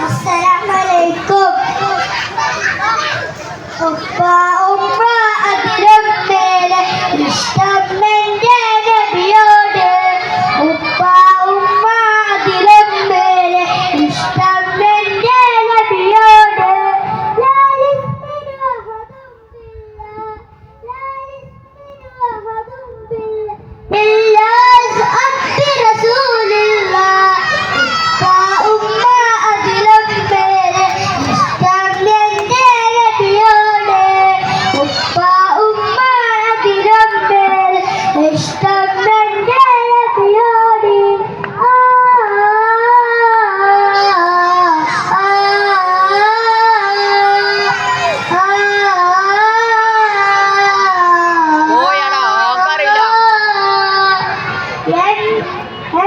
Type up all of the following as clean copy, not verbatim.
അസ്സലാമലൈക്കും. ഉപ്പ ഉമ്മ അതിലും മേലെ ഇഷ്ടം എന്റെ നബിയോട്. ഉപ്പ ഉമ്മ അതിലും മേലെ ഇഷ്ടം എന്റെ നബിയോട്.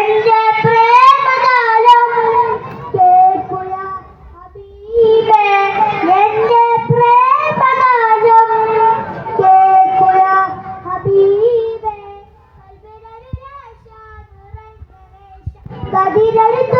എന്റെ പ്രേമഗാനം കേൾക്കുക ഹബീബേ. എന്റെ പ്രേമഗാനം കേൾക്കുക ഹബീബേ. കതിരൊരു